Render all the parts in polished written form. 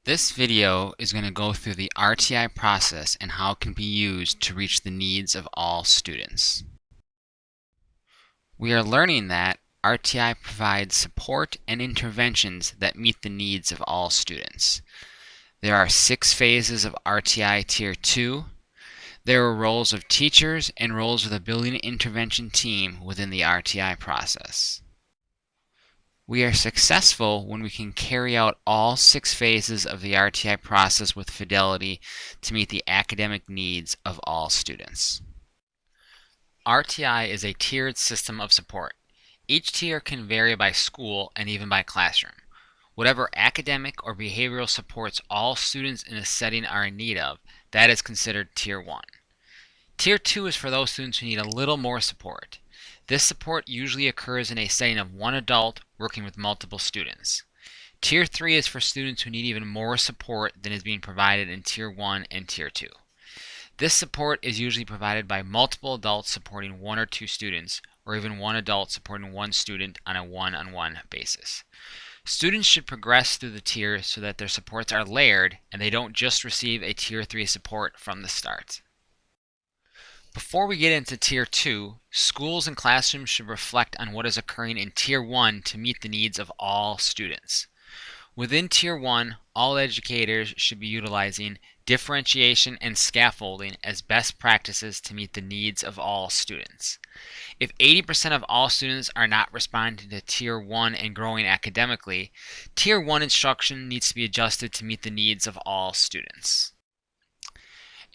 This video is going to go through the RTI process and how it can be used to reach the needs of all students. We are learning that RTI provides support and interventions that meet the needs of all students. There are 6 phases of RTI Tier 2. There are roles of teachers and roles of the building intervention team within the RTI process. We are successful when we can carry out all 6 phases of the RTI process with fidelity to meet the academic needs of all students. RTI is a tiered system of support. Each tier can vary by school and even by classroom. Whatever academic or behavioral supports all students in a setting are in need of, that is considered Tier 1. Tier 2 is for those students who need a little more support. This support usually occurs in a setting of one adult working with multiple students. Tier 3 is for students who need even more support than is being provided in Tier 1 and Tier 2. This support is usually provided by multiple adults supporting 1 or 2 students, or even one adult supporting 1 student on a one-on-one basis. Students should progress through the tiers so that their supports are layered and they don't just receive a Tier 3 support from the start. Before we get into Tier 2, schools and classrooms should reflect on what is occurring in Tier 1 to meet the needs of all students. Within Tier 1, all educators should be utilizing differentiation and scaffolding as best practices to meet the needs of all students. If 80% of all students are not responding to Tier 1 and growing academically, Tier 1 instruction needs to be adjusted to meet the needs of all students.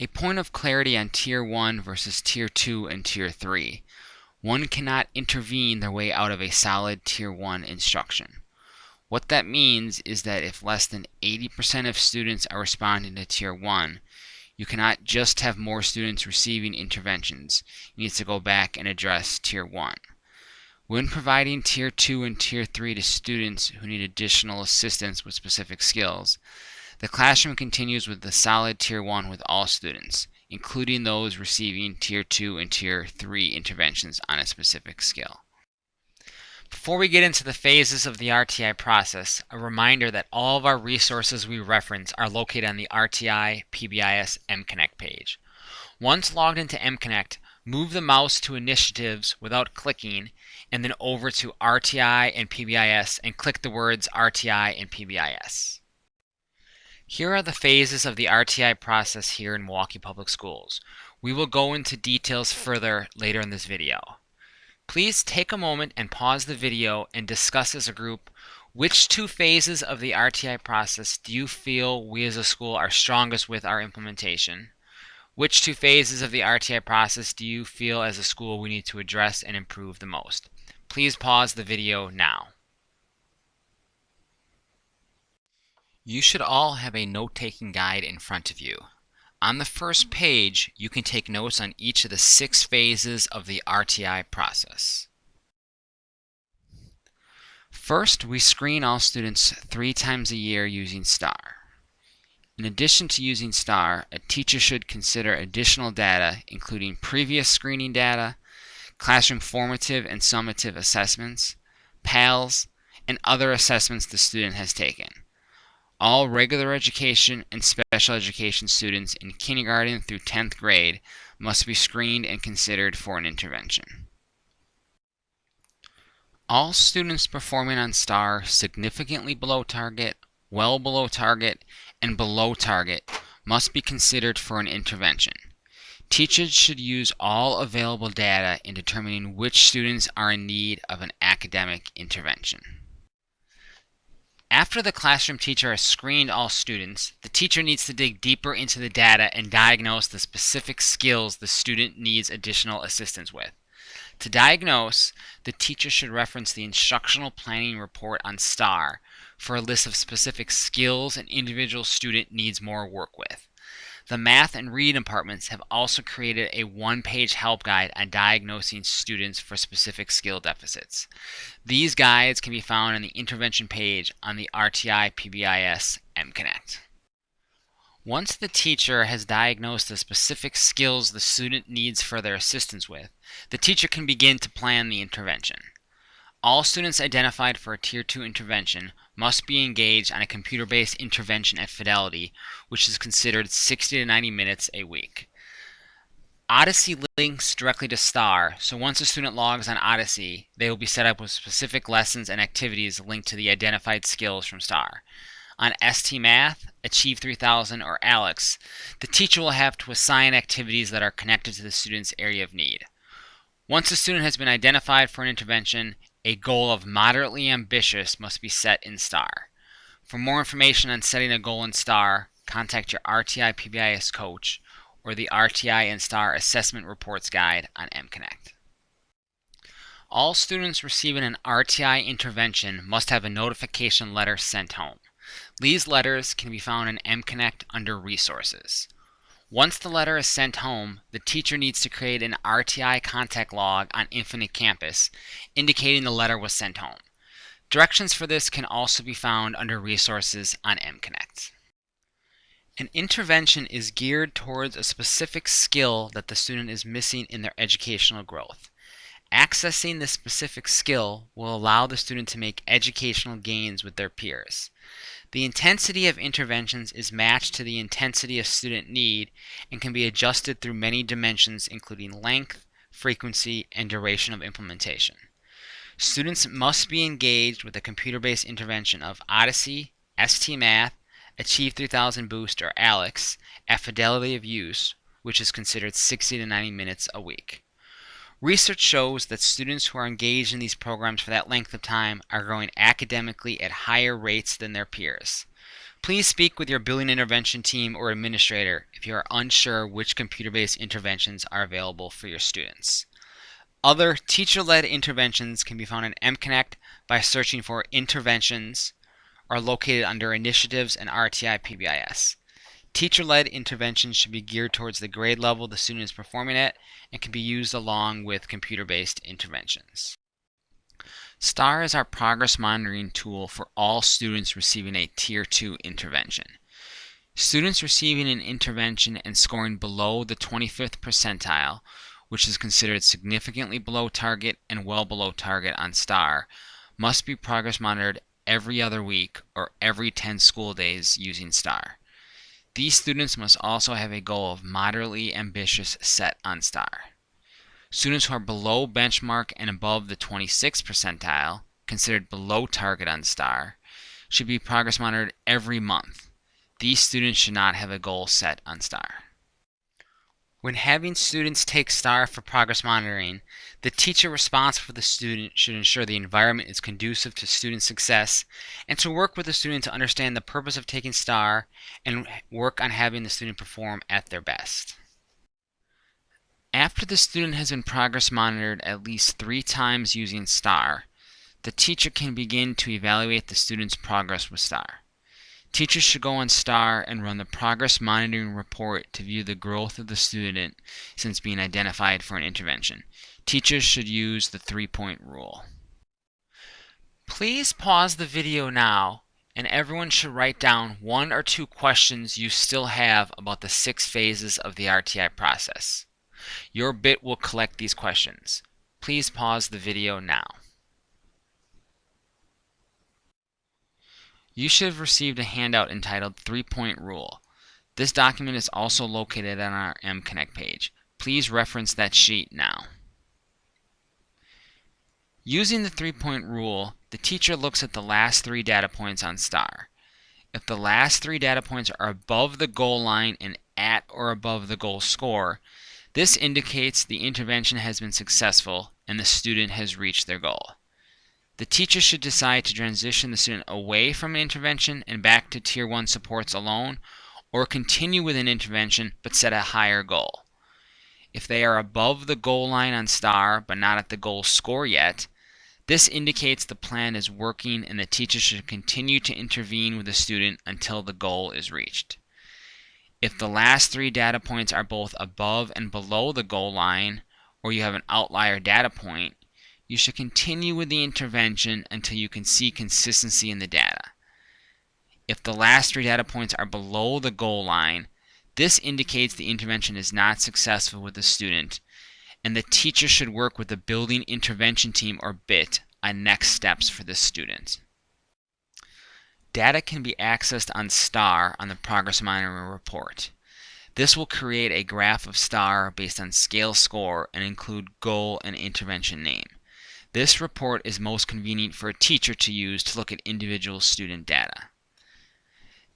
A point of clarity on Tier 1 versus Tier 2 and Tier 3. One cannot intervene their way out of a solid Tier 1 instruction. What that means is that if less than 80% of students are responding to Tier 1, you cannot just have more students receiving interventions. You need to go back and address Tier 1. When providing Tier 2 and Tier 3 to students who need additional assistance with specific skills, the classroom continues with the solid Tier 1 with all students, including those receiving Tier 2 and Tier 3 interventions on a specific skill. Before we get into the phases of the RTI process, a reminder that all of our resources we reference are located on the RTI PBIS MConnect page. Once logged into MConnect, move the mouse to Initiatives without clicking, and then over to RTI and PBIS and click the words RTI and PBIS. Here are the phases of the RTI process here in Milwaukee Public Schools. We will go into details further later in this video. Please take a moment and pause the video and discuss as a group which 2 phases of the RTI process do you feel we as a school are strongest with our implementation? Which 2 phases of the RTI process do you feel as a school we need to address and improve the most? Please pause the video now. You should all have a note-taking guide in front of you. On the first page, you can take notes on each of the 6 phases of the RTI process. First, we screen all students 3 times a year using STAR. In addition to using STAR, a teacher should consider additional data, including previous screening data, classroom formative and summative assessments, PALs, and other assessments the student has taken. All regular education and special education students in kindergarten through 10th grade must be screened and considered for an intervention. All students performing on STAR significantly below target, well below target, and below target must be considered for an intervention. Teachers should use all available data in determining which students are in need of an academic intervention. After the classroom teacher has screened all students, the teacher needs to dig deeper into the data and diagnose the specific skills the student needs additional assistance with. To diagnose, the teacher should reference the instructional planning report on STAR for a list of specific skills an individual student needs more work with. The math and reading departments have also created a 1-page help guide on diagnosing students for specific skill deficits. These guides can be found on the intervention page on the RTI PBIS MConnect. Once the teacher has diagnosed the specific skills the student needs further assistance with, the teacher can begin to plan the intervention. All students identified for a Tier 2 intervention must be engaged on a computer-based intervention at Fidelity, which is considered 60 to 90 minutes a week. Odyssey links directly to STAR, so once a student logs on Odyssey, they will be set up with specific lessons and activities linked to the identified skills from STAR. On ST Math, Achieve 3000, or ALEX, the teacher will have to assign activities that are connected to the student's area of need. Once a student has been identified for an intervention, a goal of moderately ambitious must be set in STAR. For more information on setting a goal in STAR, contact your RTI PBIS coach or the RTI and STAR Assessment Reports Guide on MConnect. All students receiving an RTI intervention must have a notification letter sent home. These letters can be found in MConnect under Resources. Once the letter is sent home, the teacher needs to create an RTI contact log on Infinite Campus, indicating the letter was sent home. Directions for this can also be found under Resources on MConnect. An intervention is geared towards a specific skill that the student is missing in their educational growth. Accessing this specific skill will allow the student to make educational gains with their peers. The intensity of interventions is matched to the intensity of student need and can be adjusted through many dimensions including length, frequency, and duration of implementation. Students must be engaged with a computer-based intervention of Odyssey, ST Math, Achieve 3000 Boost, or ALEX at fidelity of use, which is considered 60 to 90 minutes a week. Research shows that students who are engaged in these programs for that length of time are growing academically at higher rates than their peers. Please speak with your building intervention team or administrator if you are unsure which computer-based interventions are available for your students. Other teacher-led interventions can be found in MConnect by searching for Interventions, are located under Initiatives and RTI PBIS. Teacher-led interventions should be geared towards the grade level the student is performing at and can be used along with computer-based interventions. STAR is our progress monitoring tool for all students receiving a Tier 2 intervention. Students receiving an intervention and scoring below the 25th percentile, which is considered significantly below target and well below target on STAR, must be progress monitored every other week or every 10 school days using STAR. These students must also have a goal of moderately ambitious set on STAR. Students who are below benchmark and above the 26th percentile, considered below target on STAR, should be progress monitored every month. These students should not have a goal set on STAR. When having students take STAR for progress monitoring, the teacher responsible for the student should ensure the environment is conducive to student success and to work with the student to understand the purpose of taking STAR and work on having the student perform at their best. After the student has been progress monitored at least 3 times using STAR, the teacher can begin to evaluate the student's progress with STAR. Teachers should go on STAR and run the progress monitoring report to view the growth of the student since being identified for an intervention. Teachers should use the 3-point rule. Please pause the video now, and everyone should write down 1 or 2 questions you still have about the 6 phases of the RtI process. Your bit will collect these questions. Please pause the video now. You should have received a handout entitled 3-Point Rule. This document is also located on our MConnect page. Please reference that sheet now. Using the 3-point rule, the teacher looks at the last 3 data points on STAR. If the last 3 data points are above the goal line and at or above the goal score, this indicates the intervention has been successful and the student has reached their goal. The teacher should decide to transition the student away from an intervention and back to Tier 1 supports alone, or continue with an intervention but set a higher goal. If they are above the goal line on STAR but not at the goal score yet, this indicates the plan is working and the teacher should continue to intervene with the student until the goal is reached. If the last 3 data points are both above and below the goal line, or you have an outlier data point, you should continue with the intervention until you can see consistency in the data. If the last 3 data points are below the goal line, this indicates the intervention is not successful with the student, and the teacher should work with the building intervention team or BIT on next steps for this student. Data can be accessed on STAR on the Progress Monitoring Report. This will create a graph of STAR based on scale score and include goal and intervention name. This report is most convenient for a teacher to use to look at individual student data.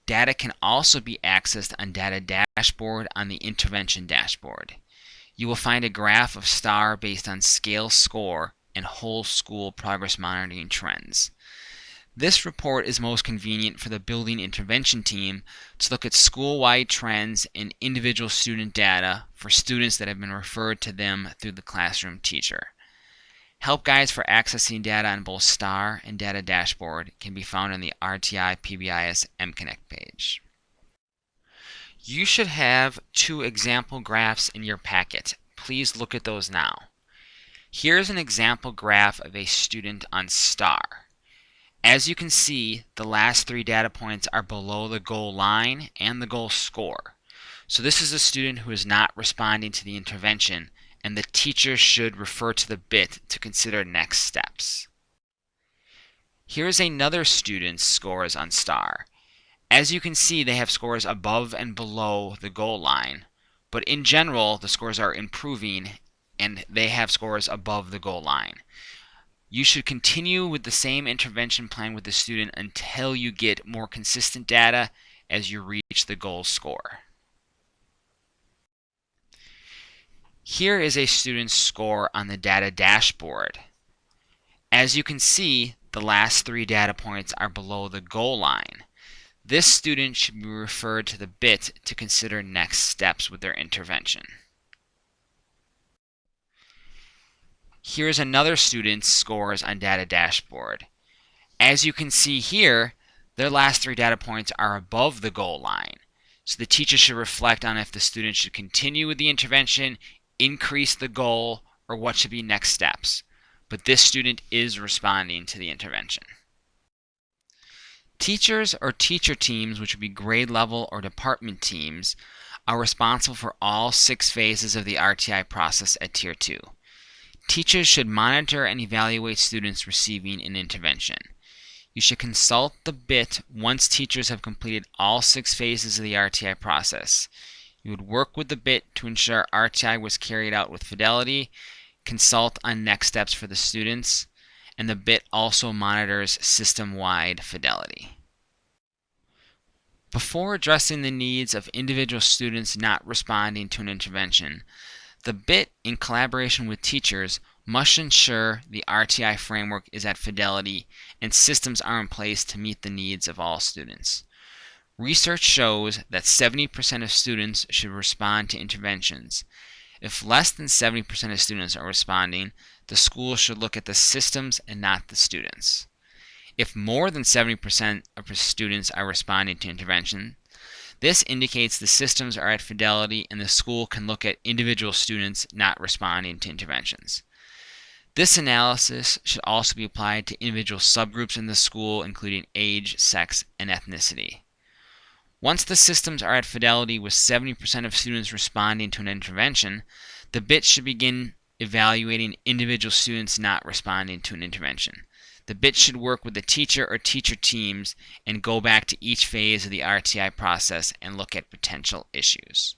Data can also be accessed on Data Dashboard on the Intervention Dashboard. You will find a graph of STAR based on scale score and whole school progress monitoring trends. This report is most convenient for the building intervention team to look at school-wide trends and individual student data for students that have been referred to them through the classroom teacher. Help guides for accessing data on both STAR and Data Dashboard can be found on the RtI PBIS MConnect page. You should have 2 example graphs in your packet. Please look at those now. Here's an example graph of a student on STAR. As you can see, the last 3 data points are below the goal line and the goal score. So this is a student who is not responding to the intervention, and the teacher should refer to the bit to consider next steps. Here's another student's scores on STAR. As you can see, they have scores above and below the goal line, but in general, the scores are improving and they have scores above the goal line. You should continue with the same intervention plan with the student until you get more consistent data as you reach the goal score. Here is a student's score on the Data Dashboard. As you can see, the last 3 data points are below the goal line. This student should be referred to the bit to consider next steps with their intervention. Here's another student's scores on Data Dashboard. As you can see here, their last 3 data points are above the goal line. So the teacher should reflect on if the student should continue with the intervention, increase the goal, or what should be next steps. But this student is responding to the intervention. Teachers or teacher teams, which would be grade level or department teams, are responsible for all 6 phases of the RtI process at Tier 2. Teachers should monitor and evaluate students receiving an intervention. You should consult the bit once teachers have completed all 6 phases of the RtI process. You would work with the bit to ensure RtI was carried out with fidelity, consult on next steps for the students, and the bit also monitors system-wide fidelity. Before addressing the needs of individual students not responding to an intervention, the bit, in collaboration with teachers, must ensure the RtI framework is at fidelity and systems are in place to meet the needs of all students. Research shows that 70% of students should respond to interventions. If less than 70% of students are responding, the school should look at the systems and not the students. If more than 70% of students are responding to intervention, this indicates the systems are at fidelity and the school can look at individual students not responding to interventions. This analysis should also be applied to individual subgroups in the school, including age, sex, and ethnicity. Once the systems are at fidelity with 70% of students responding to an intervention, the bit should begin evaluating individual students not responding to an intervention. The bit should work with the teacher or teacher teams and go back to each phase of the RtI process and look at potential issues.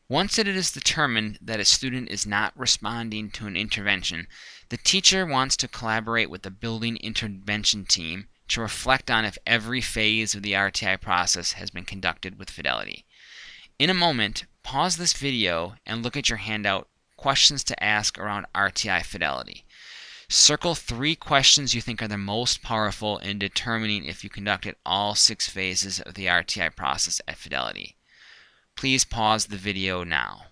Once it is determined that a student is not responding to an intervention, the teacher wants to collaborate with the building intervention team to reflect on if every phase of the RtI process has been conducted with fidelity. In a moment, pause this video and look at your handout, Questions to Ask around RtI Fidelity. Circle 3 questions you think are the most powerful in determining if you conducted all 6 phases of the RtI process at fidelity. Please pause the video now.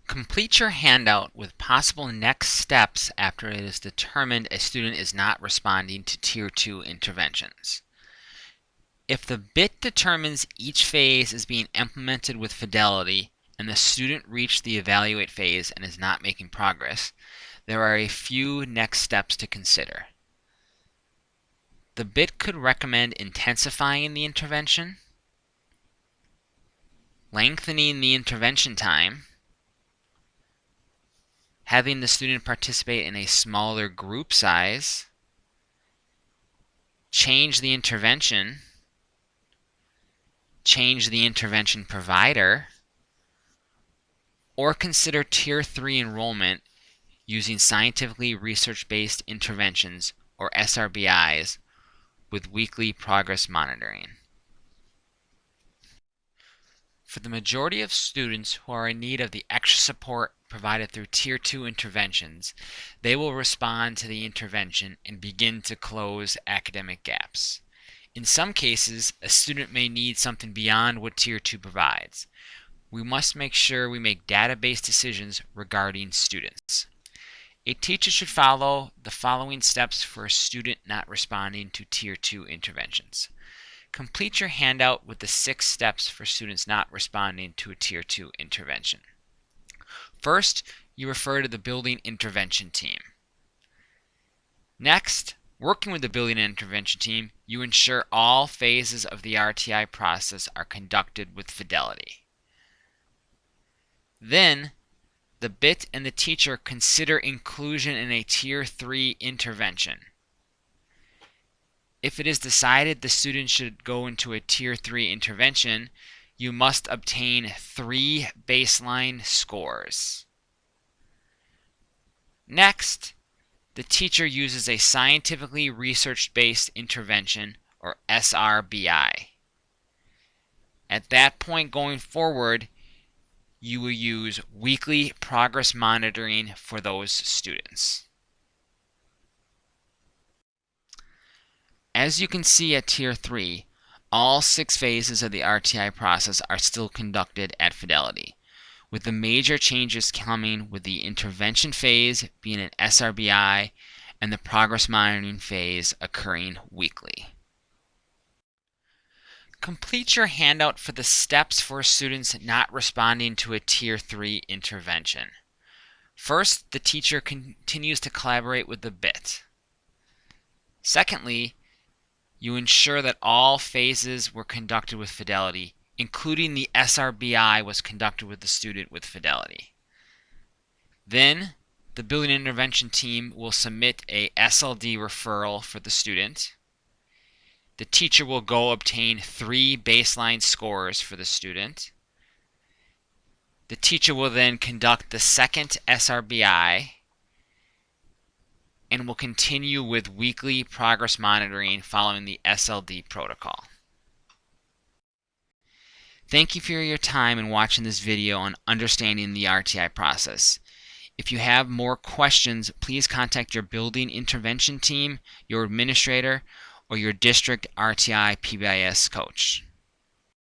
Complete your handout with possible next steps after it is determined a student is not responding to Tier 2 interventions. If the bit determines each phase is being implemented with fidelity and the student reached the evaluate phase and is not making progress, there are a few next steps to consider. The bit could recommend intensifying the intervention, lengthening the intervention time, having the student participate in a smaller group size, change the intervention provider, or consider Tier 3 enrollment using scientifically research-based interventions, or SRBIs, with weekly progress monitoring. For the majority of students who are in need of the extra support provided through Tier 2 interventions, they will respond to the intervention and begin to close academic gaps. In some cases, a student may need something beyond what Tier 2 provides. We must make sure we make data-based decisions regarding students. A teacher should follow the following steps for a student not responding to Tier 2 interventions. Complete your handout with the 6 steps for students not responding to a Tier 2 intervention. First, you refer to the building intervention team. Next, working with the building intervention team, you ensure all phases of the RtI process are conducted with fidelity. Then, the BIT and the teacher consider inclusion in a Tier 3 intervention. If it is decided the student should go into a Tier 3 intervention, you must obtain 3 baseline scores. Next, the teacher uses a scientifically research-based intervention, or SRBI. At that point going forward, you will use weekly progress monitoring for those students. As you can see at Tier 3, all 6 phases of the RtI process are still conducted at Fidelity, with the major changes coming with the intervention phase being an SRBI and the progress monitoring phase occurring weekly. Complete your handout for the steps for students not responding to a Tier 3 intervention. First, the teacher continues to collaborate with the BIT. Secondly, you ensure that all phases were conducted with fidelity, including the SRBI was conducted with the student with fidelity. Then, the building intervention team will submit a SLD referral for the student. The teacher will go obtain 3 baseline scores for the student. The teacher will then conduct the second SRBI and will continue with weekly progress monitoring following the SLD protocol. Thank you for your time in watching this video on understanding the RtI process. If you have more questions, please contact your building intervention team, your administrator, or your district RtI PBIS coach.